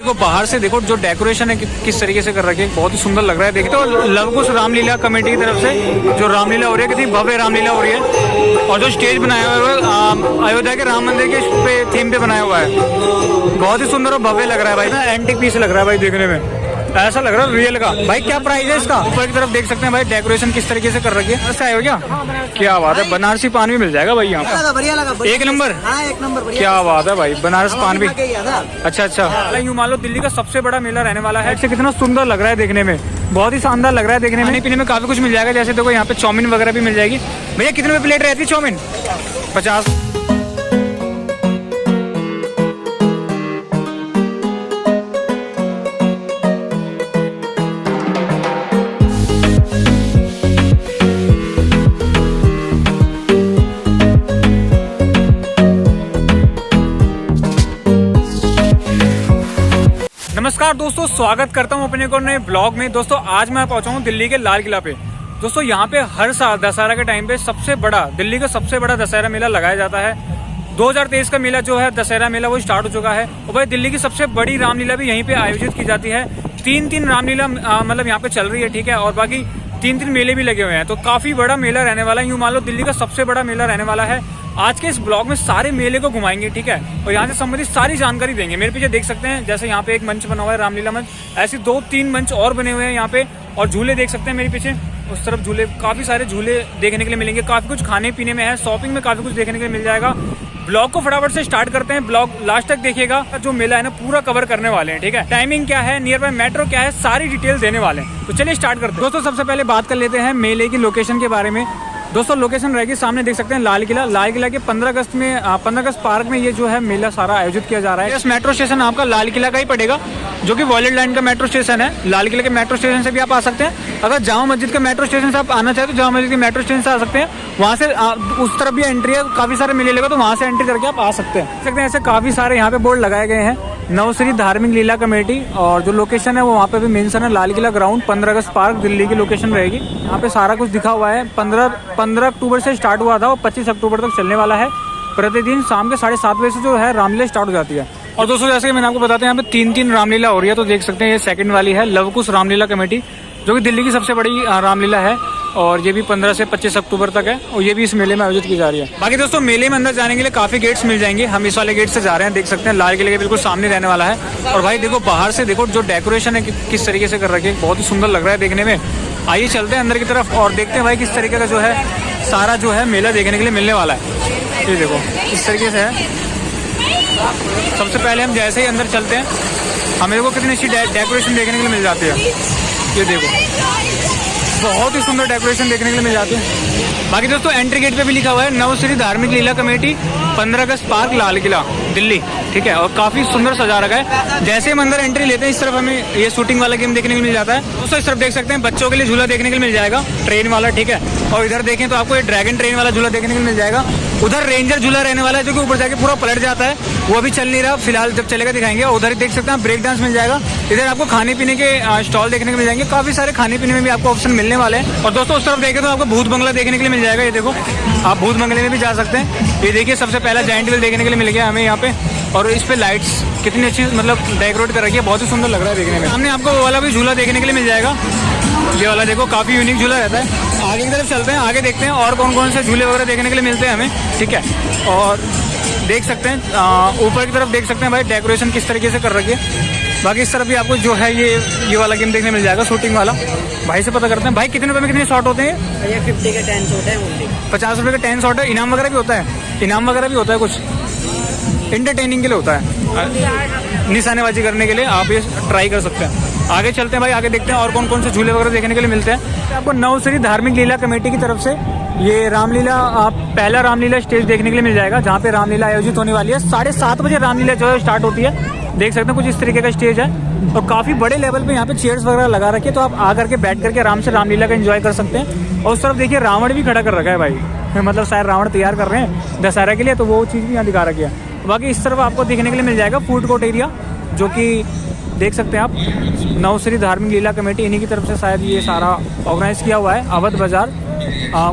तो बाहर से देखो जो डेकोरेशन है किस तरीके से कर रखी है, बहुत ही सुंदर लग रहा है। देखते हो लवकुश रामलीला कमेटी की तरफ से जो रामलीला हो रही है, कितनी भव्य रामलीला हो रही है। और जो स्टेज बनाया हुआ है अयोध्या के राम मंदिर के पे थीम पे बनाया हुआ है, बहुत ही सुंदर और भव्य लग रहा है भाई ना। एंटीक पीस लग रहा है भाई, देखने में ऐसा लग रहा है रियल का। भाई क्या प्राइस है इसका? ऊपर की तरफ देख सकते हैं भाई डेकोरेशन किस तरीके से कर रखी है। ऐसा है क्या? क्या बात है, बनारसी पान भी मिल जाएगा भाई यहाँ पे। बढ़िया लगा, एक नंबर। हाँ, एक नंबर। क्या बात है भाई, बनारस पान भी। अच्छा, यूँ मान लो दिल्ली का सबसे बड़ा मेला रहने वाला है। इससे कितना सुंदर लग रहा है देखने में, बहुत ही शानदार लग रहा है देखने में। खाने पीने में काफी कुछ मिल जाएगा, जैसे देखो यहाँ पे चाउमीन वगैरह भी मिल जाएगी। भैया कितने रुपए प्लेट रहती है चाउमीन? 50। नमस्कार दोस्तों, स्वागत करता हूं अपने को नए ब्लॉग में। दोस्तों आज मैं पहुंचा हूं दिल्ली के लाल किला पे। दोस्तों यहाँ पे हर साल दशहरा के टाइम पे दिल्ली का सबसे बड़ा दशहरा मेला लगाया जाता है। 2023 का मेला जो है दशहरा मेला वो स्टार्ट हो चुका है। और भाई दिल्ली की सबसे बड़ी रामलीला भी यहीं पे आयोजित की जाती है। तीन रामलीला मतलब यहाँ पे चल रही है, ठीक है। और बाकी तीन मेले भी लगे हुए हैं, तो काफी बड़ा मेला रहने वाला है। यूँ मान लो दिल्ली का सबसे बड़ा मेला रहने वाला है। आज के इस ब्लॉग में सारे मेले को घुमाएंगे, ठीक है। और यहाँ से संबंधित सारी जानकारी देंगे। मेरे पीछे देख सकते हैं, जैसे यहाँ पे एक मंच बना हुआ है रामलीला मंच, ऐसे 2-3 मंच और बने हुए हैं यहाँ पे। और झूले देख सकते हैं मेरे पीछे, उस तरफ झूले, काफी सारे झूले देखने के लिए मिलेंगे। काफी कुछ खाने पीने में है, शॉपिंग में काफी कुछ देखने के लिए मिल जाएगा। ब्लॉग को फटाफट से स्टार्ट करते हैं, ब्लॉग लास्ट तक देखिएगा। जो मेला है ना पूरा कवर करने वाले हैं, ठीक है। टाइमिंग क्या है, नियर बाय मेट्रो क्या है, सारी डिटेल देने वाले हैं। तो चलिए स्टार्ट करते हैं। दोस्तों सबसे पहले बात कर लेते हैं मेले की लोकेशन के बारे में। दोस्तों लोकेशन रहेगी सामने देख सकते हैं लाल किला के 15 अगस्त पार्क में ये जो है मेला सारा आयोजित किया जा रहा है। इस मेट्रो स्टेशन आपका लाल किला का ही पड़ेगा, जो कि वॉलेट लाइन का मेट्रो स्टेशन है। लाल किला के मेट्रो स्टेशन से भी आप आ सकते हैं। अगर जामा मस्जिद के मेट्रो स्टेशन से आप आना चाहे तो जामा मस्जिद के मेट्रो स्टेशन से आ सकते हैं। वहाँ से उस तरफ भी एंट्री है, काफी सारे मेले लगे, तो वहाँ से एंट्री करके आप आ सकते हैं। ऐसे काफी सारे यहाँ पे बोर्ड लगाए गए हैं, नवश्री धार्मिक लीला कमेटी। और जो लोकेशन है वो वहाँ पे भी मेंशन है, लाल किला ग्राउंड 15 अगस्त पार्क दिल्ली की लोकेशन रहेगी। यहाँ पे सारा कुछ दिखा हुआ है। 15 अक्टूबर से स्टार्ट हुआ था और 25 अक्टूबर तक चलने वाला है। प्रतिदिन शाम के 7:30 बजे से जो है रामलीला स्टार्ट हो जाती है। और दोस्तों जैसे कि मैंने आपको बताया, यहाँ पे 3 रामलीला हो रही है। तो देख सकते हैं ये सेकंड वाली है लवकुश रामलीला कमेटी, जो कि दिल्ली की सबसे बड़ी रामलीला है। और ये भी 15 से 25 अक्टूबर तक है, और ये भी इस मेले में आयोजित की जा रही है। बाकी दोस्तों मेले में अंदर जाने के लिए काफी गेट्स मिल जाएंगे। हम इस वाले गेट से जा रहे हैं, देख सकते हैं लाल किले के बिल्कुल सामने रहने वाला है। और भाई देखो बाहर से देखो जो डेकोरेशन है किस तरीके से कर रखी है, बहुत ही सुंदर लग रहा है देखने में। आइए चलते हैं अंदर की तरफ और देखते हैं भाई किस तरीके का जो है सारा जो है मेला देखने के लिए मिलने वाला है। ये देखो इस तरीके से है। सबसे पहले हम जैसे ही अंदर चलते हैं, हमें को कितनी अच्छी डेकोरेशन देखने के लिए मिल जाती है। ये देखो बहुत ही सुंदर डेकोरेशन देखने के लिए मिल जाती है। बाकी दोस्तों एंट्री गेट पे भी लिखा हुआ है नवश्री धार्मिक लीला कमेटी 15 अगस्त पार्क लाल किला दिल्ली, ठीक है। और काफी सुंदर सजा रखा है। जैसे हम अंदर एंट्री लेते हैं इस तरफ हमें ये शूटिंग वाला गेम देखने को मिल जाता है। दोस्तों इस तरफ देख सकते हैं बच्चों के लिए झूला देखने को मिल जाएगा, ट्रेन वाला, ठीक है। और इधर देखें तो आपको ये ड्रैगन ट्रेन वाला झूला देखने को मिल जाएगा। उधर रेंजर झूला रहने वाला है, जो कि ऊपर जाके पूरा पलट जाता है, वो अभी चल नहीं रहा, फिलहाल जब चलेगा दिखाएंगे। उधर देख सकते हैं ब्रेक डांस मिल जाएगा। इधर आपको खाने पीने के स्टॉल देखने को मिल जाएंगे, काफी सारे खाने पीने में भी आपको ऑप्शन मिलने वाले हैं। और दोस्तों उस तरफ देखें तो आपको भूत बंगला देखने के लिए मिल जाएगा। ये देखो आप भूत बंगले में भी जा सकते हैं। ये देखिए सबसे पहला जायंट व्हील देखने के लिए मिल गया हमें यहाँ पे। और इस पे लाइट्स कितनी अच्छी मतलब डेकोरेट कर रखी है, बहुत ही सुंदर लग रहा है देखने में। हमने आपको वो वाला भी झूला देखने के लिए मिल जाएगा। ये वाला देखो काफी यूनिक झूला रहता है। आगे की तरफ चलते हैं, आगे देखते हैं और कौन कौन से झूले वगैरह देखने के लिए मिलते हैं हमें, ठीक है। और देख सकते हैं ऊपर की तरफ देख सकते हैं भाई डेकोरेशन किस तरीके से कर रखी है। बाकी इस तरफ भी आपको जो है ये वाला गेम देखने मिल जाएगा, शूटिंग वाला। भाई से पता करते हैं भाई कितने रुपए में कितने शॉट होते हैं। ये 50 के 10 शॉट है, 50 रुपए के 10 शॉट है। इनाम वगैरह भी होता है, इनाम वगैरह भी होता है, कुछ इंटरटेनिंग के लिए होता है, निशानेबाजी करने के लिए आप ये ट्राई कर सकते हैं। आगे चलते हैं भाई, आगे देखते हैं और कौन कौन से झूले वगैरह देखने के लिए मिलते हैं। आपको नवश्री धार्मिक लीला कमेटी की तरफ से ये रामलीला पहला रामलीला स्टेज देखने के लिए मिल जाएगा, जहाँ पे रामलीला आयोजित होने वाली है। 7:30 बजे रामलीला जो है स्टार्ट होती है। देख सकते हैं कुछ इस तरीके का स्टेज है, और काफी बड़े लेवल पे यहाँ पे चेयर्स वगैरह लगा रखे हैं, तो आप आकर के बैठ करके आराम से रामलीला का एंजॉय कर सकते हैं। और उस तरफ देखिए रावण भी खड़ा कर रखा है भाई, मतलब शायद रावण तैयार कर रहे हैं दशहरा के लिए, तो वो चीज़ भी यहाँ दिखा रखी है। बाकी इस तरफ आपको देखने के लिए मिल जाएगा फूड कोर्ट एरिया, जो कि देख सकते हैं आप नवश्री धार्मिक लीला कमेटी इन्हीं की तरफ से शायद ये सारा ऑर्गेनाइज किया हुआ है। अवध बाजार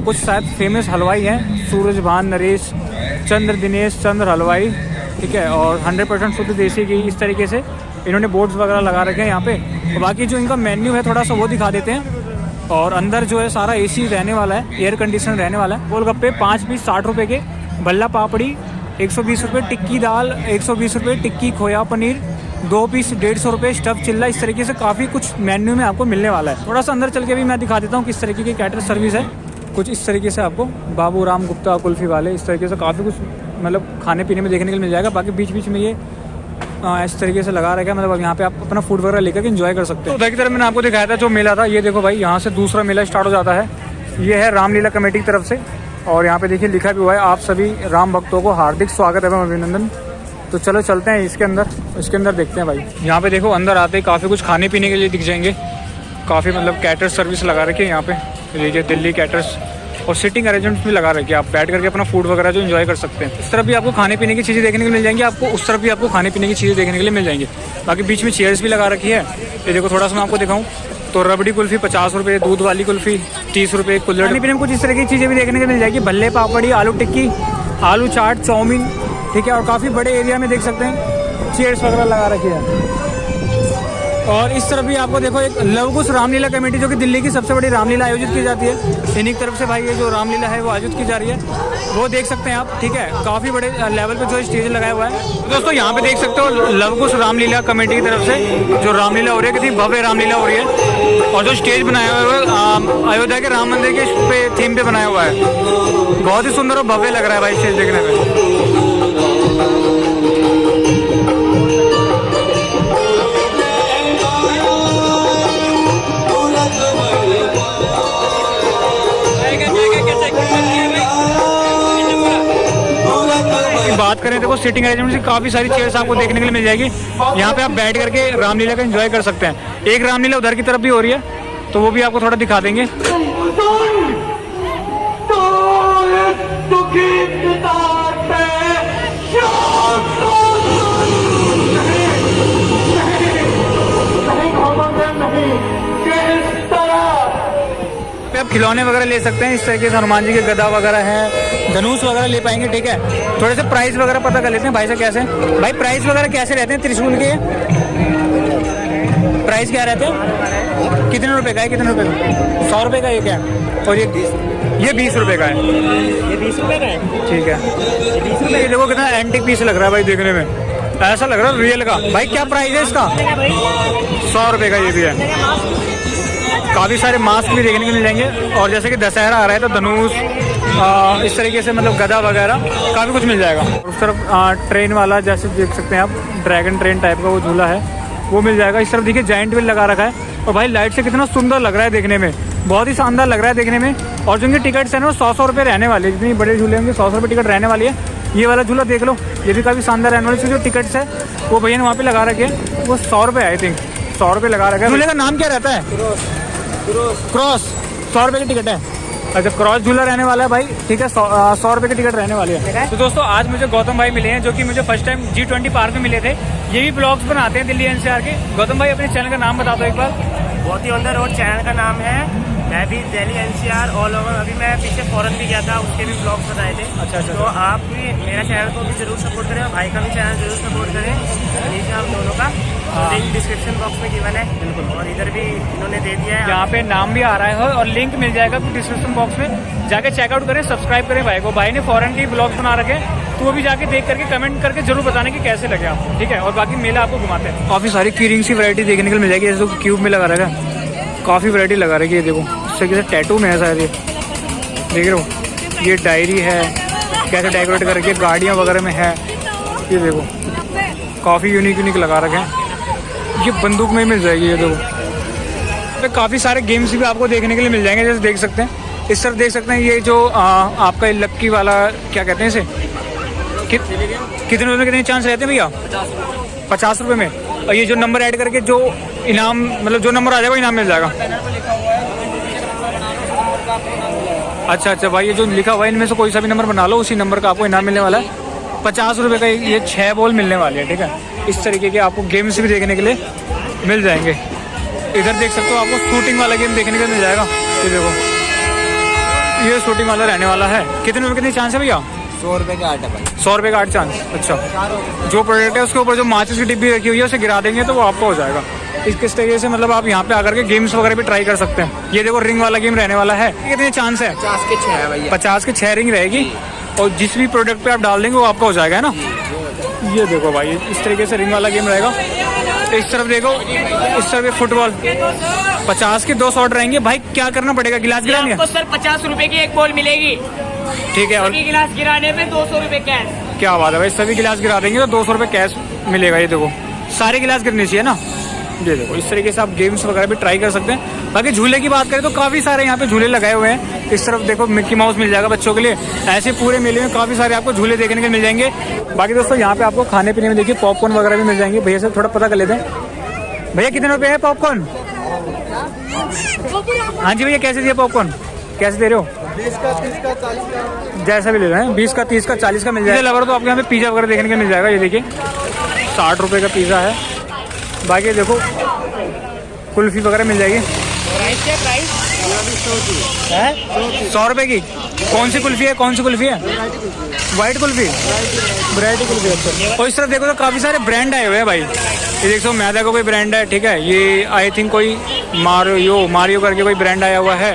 कुछ शायद फेमस हलवाई हैं, सूरजभान नरेश, चंद्र दिनेश चंद्र हलवाई, ठीक है। और 100% शुद्ध देसी घी, इस तरीके से इन्होंने बोर्ड्स वगैरह लगा रखे हैं यहाँ पे। और बाकी जो इनका मेन्यू है थोड़ा सा वो दिखा देते हैं। और अंदर जो है सारा AC रहने वाला है, एयर कंडीशनर रहने वाला है। गोलगप्पे 5 पीस 60 रुपये के, भल्ला पापड़ी 120 रुपये, टिक्की दाल 120 रुपये, टिक्की खोया पनीर 2 पीस 150 रुपये, स्टफ चिल्ला। इस तरीके से काफ़ी कुछ मेन्यू में आपको मिलने वाला है। थोड़ा सा अंदर चल के भी मैं दिखा देता हूँ किस तरीके की कैटर सर्विस है। कुछ इस तरीके से आपको बाबू राम गुप्ता कुल्फ़ी वाले, इस तरीके से काफ़ी कुछ मतलब खाने पीने में देखने के लिए मिल जाएगा। बाकी बीच बीच में ये इस तरीके से लगा रखा है, मतलब यहाँ पे आप अपना फूड वगैरह लेकर के एंजॉय कर सकते हैं। उधर की तरफ मैंने आपको दिखाया था जो मेला था, ये देखो भाई यहाँ से दूसरा मेला स्टार्ट हो जाता है। ये है रामलीला कमेटी की तरफ से, और यहाँ पे देखिए लिखा भी हुआ है, आप सभी राम भक्तों को हार्दिक स्वागत एवं अभिनंदन। तो चलो चलते हैं इसके अंदर देखते हैं भाई। यहाँ पे देखो अंदर आते ही काफ़ी कुछ खाने पीने के लिए दिख जाएंगे। काफ़ी मतलब कैटर सर्विस लगा रखी है यहाँ पे, देखिए दिल्ली कैटर्स। और सीटिंग अरेंजमेंट्स भी लगा रखी है, आप बैठ करके अपना फूड वगैरह जो एंजॉय कर सकते हैं। इस तरफ भी आपको खाने पीने की चीज़ें देखने के लिए मिल जाएंगी, आपको उस तरफ भी आपको खाने पीने की चीज़ें देखने के लिए मिल जाएंगी। बाकी बीच में चेयर्स भी लगा रखी है। ये देखो थोड़ा सा मैं आपको दिखाऊँ तो रबड़ी कुल्फ़ी 50 रुपये, दूध वाली कुल्फ़ी 30 रुपये, कुल्हड़। खाने पीने में कुछ इस तरह की चीज़ें भी देखने को मिल जाएगी, भल्ले पापड़ी, आलू टिक्की, आलू चाट, चाउमीन, ठीक है। और काफ़ी बड़े एरिया में देख सकते हैं चेयर्स वगैरह लगा रखी है। और इस तरफ भी आपको देखो एक लवकुश रामलीला कमेटी, जो कि दिल्ली की सबसे बड़ी रामलीला आयोजित की जाती है, इन्हीं की तरफ से भाई ये जो रामलीला है वो आयोजित की जा रही है, वो देख सकते हैं आप, ठीक है। काफ़ी बड़े लेवल पे जो स्टेज लगाया हुआ है। तो दोस्तों यहाँ पे देख सकते हो लवकुश रामलीला कमेटी की तरफ से जो रामलीला हो रही है, कितनी भव्य रामलीला हो रही है। और जो स्टेज बनाया हुआ है अयोध्या के राम मंदिर के पे थीम पे बनाया हुआ है, बहुत ही सुंदर और भव्य लग रहा है भाई स्टेज देखने में। बात करें देखो सीटिंग अरेंजमेंट की काफ़ी सारी चेयर्स आपको देखने के लिए मिल जाएगी। यहाँ पे आप बैठ करके रामलीला का एंजॉय कर सकते हैं। एक रामलीला उधर की तरफ भी हो रही है, तो वो भी आपको थोड़ा दिखा देंगे। आप खिलौने वगैरह ले सकते हैं, इस तरीके से हनुमान जी के गदा वगैरह है, धनुष वगैरह ले पाएंगे, ठीक है। थोड़े से प्राइस वगैरह पता कर लेते हैं भाई से कैसे, भाई प्राइस वगैरह कैसे रहते हैं त्रिशूल के, प्राइस क्या रहते हैं, कितने रुपए का है, कितने रुपए का, 100 रुपये का ये क्या है, और ये 20 रुपये का है, ये 20 रुपये का है, ठीक है। ये देखो कितना एंटीक पीस लग रहा है भाई, देखने में ऐसा लग रहा है रियल का। भाई क्या प्राइस है इसका, 100 रुपये का ये भी है। काफ़ी सारे मास्क भी देखने को मिल जाएंगे। और जैसे कि दशहरा आ रहा है तो धनुष इस तरीके से मतलब गदा वगैरह काफ़ी कुछ मिल जाएगा। उस तरफ ट्रेन वाला जैसे देख सकते हैं आप, ड्रैगन ट्रेन टाइप का वो झूला है वो मिल जाएगा। इस तरफ देखिए जाइंट व्हील लगा रखा है, और भाई लाइट से कितना सुंदर लग रहा है देखने में, बहुत ही शानदार लग रहा है देखने में। और जो इनकी टिकट्स है ना वो 100 रुपये रहने वाली है, जितनी बड़े झूले होंगे 100 रुपये टिकट रहने वाली है। ये वाला झूला देख लो, ये भी काफ़ी शानदार रहने वाली। जो टिकट्स है वो भैया ने वहाँ पे लगा रखे हैं, वो 100 रुपये आई थिंक 100 रुपये लगा रखा है। झूले का नाम क्या रहता है, क्रॉस, 100 रुपये की टिकट है। अच्छा क्रॉस झूला रहने वाला है भाई, ठीक है। 100 रुपये की टिकट रहने वाली है। तो दोस्तों आज मुझे गौतम भाई मिले हैं, जो कि मुझे फर्स्ट टाइम G20 पार्क में मिले थे। ये भी ब्लॉग्स बनाते हैं दिल्ली NCR के। गौतम भाई अपने चैनल का नाम बता दो एक बार। बहुत ही ऑन द रोड चैनल का नाम है, मैं भी दिल्ली NCR ऑल ओवर। अभी मैं पीछे फॉरेन भी गया था, उसके भी ब्लॉग्स बनाए थे। अच्छा। तो आप भी मेरा चैनल को भी जरूर सपोर्ट करें, और भाई का भी चैनल जरूर सपोर्ट करें। नीचे आप दोनों का लिंक डिस्क्रिप्शन बॉक्स में गिवन है, बिल्कुल, और इधर भी इन्होंने दे दिया है, यहाँ पे नाम भी आ रहा है और लिंक मिल जाएगा डिस्क्रिप्शन बॉक्स में। जाके चेकआउट करें, सब्सक्राइब करें भाई को। भाई ने फॉरेन के ब्लॉग्स बना रखे हैं, तो वो भी जाके देख करके कमेंट करके जरूर बताने कि कैसे लगे आपको, ठीक है। और बाकी मेला आपको घुमाते हैं। काफ़ी सारी कीरिंग्स की वैरायटी देखने को मिल जाएगी, जैसे तो क्यूब में लगा रखा है, काफ़ी वैरायटी लगा रखी है। देखो इस तरीके से टैटू में है शायद, ये देख रहे हो, ये डायरी है, कैसे डेकोरेट करके गाड़ियाँ वगैरह में है, ये देखो काफ़ी यूनिक लगा रखे हैं। ये बंदूक में ही मिल जाएगी, ये देखो। काफ़ी सारे गेम्स भी आपको देखने के लिए मिल जाएंगे, जैसे देख सकते हैं। इस तरफ देख सकते हैं ये जो आपका लक्की वाला क्या कहते हैं इसे, कितने रुपये में कितने चांस रहते हैं भैया, 50 रुपये में। और ये जो नंबर ऐड करके जो इनाम मतलब जो नंबर आ जाएगा इनाम मिल जाएगा। अच्छा भाई, ये जो लिखा हुआ है इनमें से कोई सा भी नंबर बना लो, उसी नंबर का आपको इनाम मिलने वाला है। 50 रुपये का ये 6 बॉल मिलने वाली है, ठीक है। इस तरीके के आपको गेम्स भी देखने के लिए मिल जाएंगे। इधर देख सकते हो आपको शूटिंग वाला गेम देखने को मिल जाएगा। ये देखो ये शूटिंग वाला रहने वाला है। कितने रुपये कितनी चांस है भैया, 100 रुपए का 8 है भाई। 100 रुपए का 8 चांस। अच्छा, जो प्रोडक्ट है उसके ऊपर जो माचिस की डिब्बी रखी हुई है उसे गिरा देंगे तो वो आपका हो जाएगा। किस तरीके से मतलब आप यहाँ पे आकर के गेम्स वगैरह भी ट्राई कर सकते हैं। ये देखो रिंग वाला गेम रहने वाला है। कितने चांस है? 50 के 6 है भैया। 50 के 6 रिंग रहेगी और जिस भी प्रोडक्ट पे आप डाल देंगे वो आपका हो जाएगा, है ना। ये देखो भाई, इस तरीके से रिंग वाला गेम रहेगा। इस तरफ देखो, इस तरफ फुटबॉल। 50 के 2 शॉट रहेंगे। भाई क्या करना पड़ेगा? गिलास गिरानी है? आपको सर 50 रुपए की एक बॉल मिलेगी। ठीक है। और सभी गिलास गिराने पे 200 रुपए कैश। क्या बात है भाई, सभी गिलास गिरा देंगे तो 200 रुपए कैश मिलेगा। ये देखो सारे गिलास गिरने चाहिए ना। ये देखो इस तरीके से आप गेम्स वगैरह भी ट्राई कर सकते हैं। बाकी झूले की बात करें तो काफ़ी सारे यहाँ पे झूले लगाए हुए हैं। इस तरफ देखो मिक्की माउस मिल जाएगा बच्चों के लिए। ऐसे पूरे मेले में काफ़ी सारे आपको झूले देखने के मिल जाएंगे। बाकी दोस्तों यहाँ पे आपको खाने पीने में देखिए पॉपकॉर्न वगैरह भी मिल जाएंगे। भैया से थोड़ा पता कर लेते हैं। भैया कितने रुपए है पॉपकॉर्न? हाँ जी भैया, कैसे दिए पॉपकॉर्न? कैसे दे रहे हो? 20 का 30 का 40 का जैसा भी ले रहे हैं, 20 का 30 का 40 का मिल जाएगा। लवर तो आपको यहाँ पे पिज़्ज़ा वगैरह देखने को मिल जाएगा। ये देखिए 60 रुपये का पिज़्ज़ा है। बाकी देखो कुल्फी वगैरह मिल जाएगी। प्राइस क्या प्राइस? 100 रुपये की। कौन सी कुल्फी है? कौन सी कुल्फी है? White kulfi, variety kulfi. अच्छा, और इस तरफ देखो तो काफ़ी सारे ब्रांड आए हुए हैं भाई। ये देखो मैदा का कोई ब्रांड है, ठीक है। ये आई थिंक कोई मारियो करके कोई ब्रांड आया हुआ है।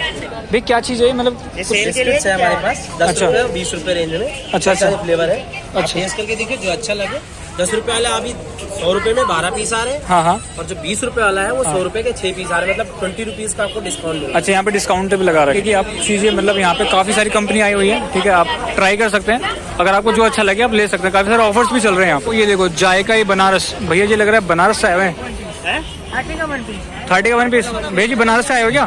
भाई क्या चीज़ है मतलब? बिस्किट्स है हमारे पास 10 अच्छा। रुपए 20 रुपए रेंज में। अच्छा अच्छा फ्लेवर है। अच्छा। टेस्ट करके देखिए जो अच्छा लगे। 10 रुपए वाला अभी 100 रुपए में 12 पीस आ रहे हैं। हाँ हाँ। और जो 20 रुपए वाला है वो 100 रुपए के 6 पीस आ रहे हैं। मतलब 20 रुपीज का आपको डिस्काउंट मिलेगा। अच्छा, यहाँ पे डिस्काउंट भी लगा रहा है कि आप चीज़ें मतलब यहाँ पे काफ़ी सारी कंपनी आई हुई है, ठीक है। आप ट्राई कर सकते हैं, अगर आपको जो अच्छा लगे आप ले सकते हैं। काफ़ी सारे ऑफर्स भी चल रहे हैं आपको। ये देखो जायका ये बनारस। भैया जी लग रहा है बनारस से आए हुए हैं। 30 का 1 पीस। 30 का 1 पीस। भैया जी बनारस से आए हो क्या?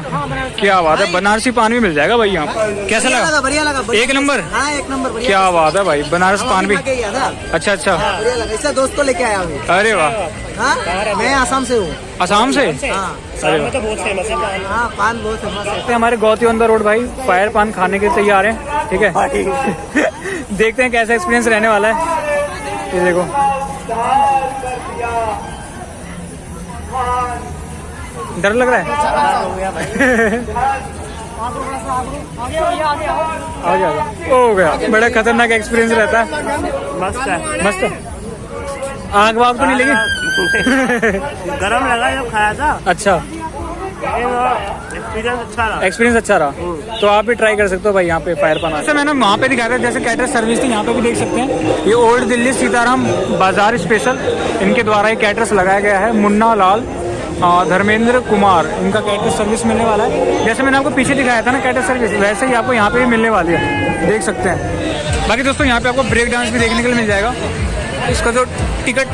क्या बात है, बनारसी पान भी मिल जाएगा भाई यहाँ पे। कैसा लगा? बढ़िया लगा। एक नंबर। हाँ, एक नंबर। क्या बात है भाई, बनारस पान भी। अच्छा अच्छा, बढ़िया लगा। इससे दोस्त को लेके आया हूँ। अरे वाह। हाँ, मैं आसाम से हूँ। असम से? हाँ अरे वाह। तो बहुत फेमस है पान। हाँ, पान बहुत फेमस है। हमारे गौती ऑन द रोड भाई फायर पान खाने के लिए तैयार हैं, ठीक है। देखते हैं कैसा एक्सपीरियंस रहने वाला है। ये देखो डर लग रहा है। आ गया हो गया। बड़ा खतरनाक एक्सपीरियंस रहता है। मस्त है। मस्त है। आग वाग तो नहीं लगी? गरम लगा जब खाया था। अच्छा, एक्सपीरियंस अच्छा रहा। एक्सपीरियंस अच्छा रहा तो आप भी ट्राई कर सकते हो भाई यहाँ पे फायर पान। जैसे मैंने वहाँ पे दिखाया था जैसे कैटर सर्विस थी, यहाँ पे भी देख सकते हैं। ये ओल्ड दिल्ली सीताराम बाजार स्पेशल, इनके द्वारा ये कैटर्स लगाया गया है। मुन्ना लाल धर्मेंद्र कुमार, इनका कैटर सर्विस मिलने वाला है। जैसे मैंने आपको पीछे दिखाया था ना कैटर सर्विस, वैसे ही आपको यहाँ पे भी मिलने वाली है, देख सकते हैं। बाकी दोस्तों यहाँ पे आपको ब्रेक डांस भी देखने के लिए मिल जाएगा। इसका जो टिकट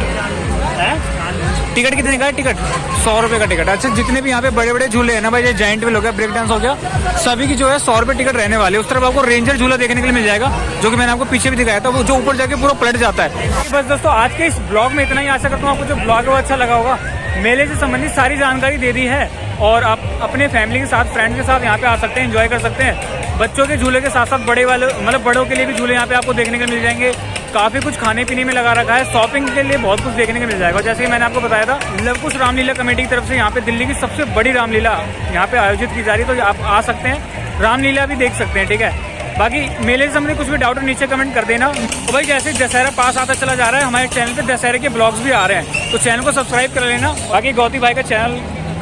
कितने का है? टिकट 100 रुपये का टिकट। अच्छा, जितने भी यहाँ पे बड़े बड़े झूले हैं ना भाई, ये जाइंट व्हील हो गया, ब्रेक डांस हो गया, सभी की जो है 100 रुपये टिकट रहने वाले। उस तरफ आपको रेंजर झूला देखने के लिए मिल जाएगा, जो कि मैंने आपको पीछे भी दिखाया था, वो जो ऊपर जाके पूरा पलट जाता है। बस दोस्तों आज के इस ब्लॉग में इतना ही। आशा करता हूँ आपको जो ब्लॉग है वो अच्छा लगा होगा। मेले से संबंधित सारी जानकारी दे दी है और आप अपने फैमिली के साथ, फ्रेंड के साथ यहाँ पे आ सकते हैं, एंजॉय कर सकते हैं। बच्चों के झूले के साथ साथ बड़े वाले मतलब बड़ों के लिए भी झूले यहाँ पे आपको देखने को मिल जाएंगे। काफ़ी कुछ खाने पीने में लगा रखा है, शॉपिंग के लिए बहुत कुछ देखने को मिल जाएगा। जैसे कि मैंने आपको बताया था, लवकुश रामलीला कमेटी की तरफ से यहाँ पे दिल्ली की सबसे बड़ी रामलीला यहाँ पे आयोजित की जा रही है, तो आप आ सकते हैं, रामलीला भी देख सकते हैं, ठीक है। बाकी मेले से संबंधित कुछ भी डाउट नीचे कमेंट कर देना। तो भाई जैसे दशहरा पास आता चला जा रहा है, हमारे चैनल पे दशहरे के ब्लॉग्स भी आ रहे हैं, तो चैनल को सब्सक्राइब कर लेना। बाकी गौती भाई का चैनल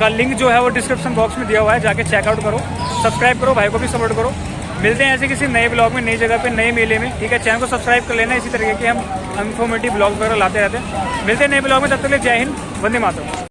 का लिंक जो है वो डिस्क्रिप्शन बॉक्स में दिया हुआ है, जाके चेकआउट करो, सब्सक्राइब करो, भाई को भी सपोर्ट करो। मिलते हैं ऐसे किसी नए ब्लॉग में, नई जगह पे, नए मेले में, ठीक है। चैनल को सब्सक्राइब कर लेना। इसी तरीके के हम इन्फॉर्मेटिव ब्लॉग वगैरह लाते रहते हैं। मिलते हैं नए ब्लॉग में, तब तक के लिए जय हिंद, वंदे मातरम।